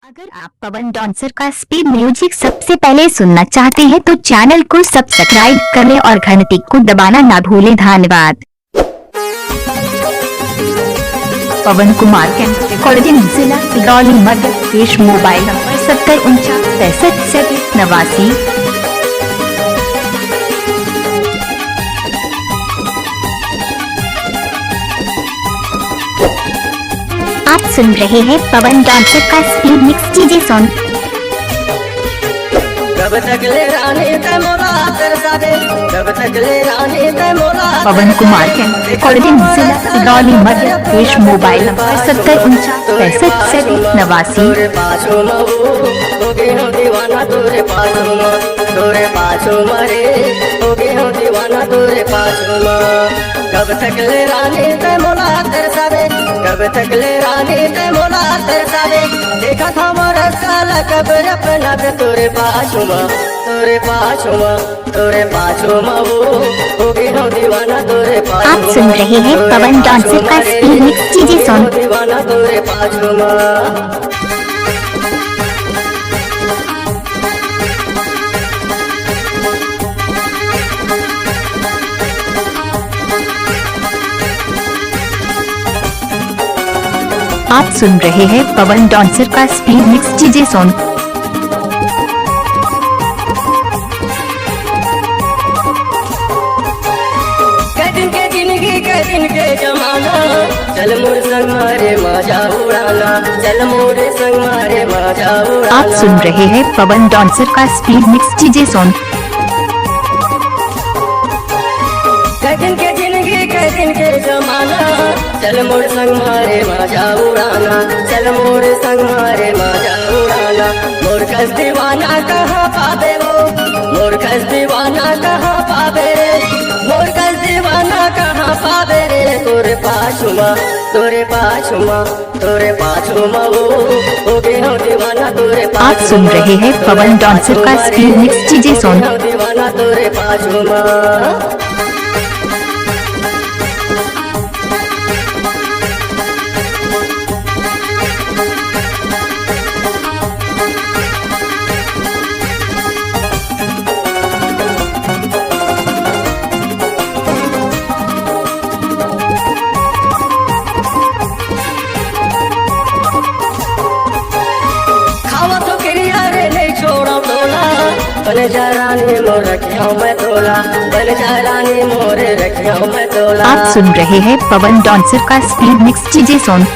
अगर आप पवन डांसर का स्पीड म्यूजिक सबसे पहले सुनना चाहते हैं तो चैनल को सब्सक्राइब करें और घंटी को दबाना ना भूलें। धन्यवाद। पवन कुमार के रिकॉर्डिंग जिला सिगरौली मध्य प्रदेश। Mobile number 7049653789। आप सुन रहे हैं पवन डांसर का speed mix DJ song. Pawan Kumar के रिकॉर्डिंग जिला सिगरौली मध्य प्रदेश। Mobile number 7049653789। कब तक ले रानी ते मोला तरसावे, कब तक ले रानी ते मोला तरसावे। देखा था मोरा साला कबर अपना ते तोरे पाछुमा, तोरे पाछुमा, तोरे पाछुमा हो गई हो दीवाना तोरे पाछुमा। आप सुन रहे हैं पवन डांसर का स्पीड मिक्स डीजे सॉन्ग। दीवाना तोरे पाछुमा। आप सुन रहे हैं पवन डांसर का स्पीड मिक्स डीजे सॉन्ग। दिन के जिंदगी के दिन के जमाना, चल मोर संग मारे मजा उड़ाना, चल मोर संग मारे मजा उड़ाना। आप सुन रहे हैं पवन डांसर का स्पीड मिक्स डीजे सॉन्ग। दिन के जिंदगी के दिन के जमाना, चल मोर संग मारे मजा उड़ाना, चल मोर संग मारे मजा उड़ाना। मोर कस दीवाना कहाँ पावे वो, मोर कस दीवाना कहाँ पावे रे, मोर कस दीवाना कहाँ पावे रे। तोरे पाछुमा, तोरे पाछुमा, तोरे पाछुमा वो हो गए हो दीवाना तोरे पाछुमा। आप सुन रहे हैं पवन डांसर का स्पीड मिक्स डीजे सॉन्ग। दीवाना तोरे पाछुमा। बन जा रानी मोर रखिया मैं तोला, बन जा रानी मोर रखिया मैं तोला। आप सुन रहे हैं पवन डांसर का स्पीड मिक्स डीजे सॉन्ग।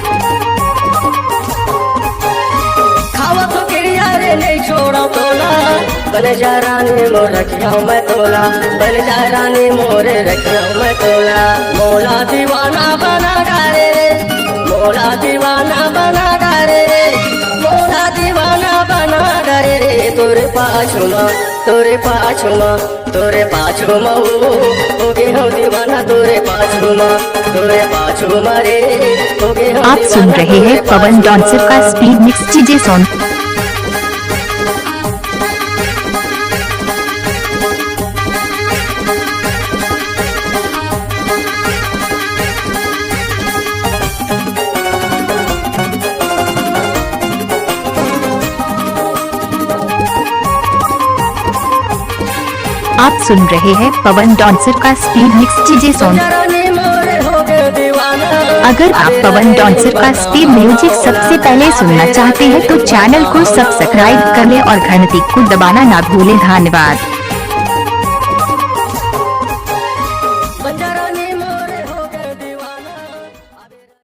खावा तो किरिया रे नहीं छोड़ा तोला, बन जा रानी मोर रखिया मैं तोला, बन जा रानी मोर रखिया मैं तोला। मोला दीवाना बना डारे रे, मोला दीवाना बना डारे रे, मोला दीवाना बना डारे रे। तोरे पाछुमा, तोरे पाछुमा, तोरे पाछुमा हो गए हो दीवाना तोरे पाछुमा, तोरे पाछुमा रे हो गए हो। आप सुन रहे हैं पवन डांसर का स्पीड मिक्स डीजे सॉन्ग। आप सुन रहे हैं पवन डांसर का स्पीड मिक्स डीजे सॉन्ग। अगर आप पवन डांसर का स्पीड म्यूजिक सबसे पहले सुनना चाहते हैं तो चैनल को सब्सक्राइब करें और घंटी को दबाना ना भूलें। धन्यवाद।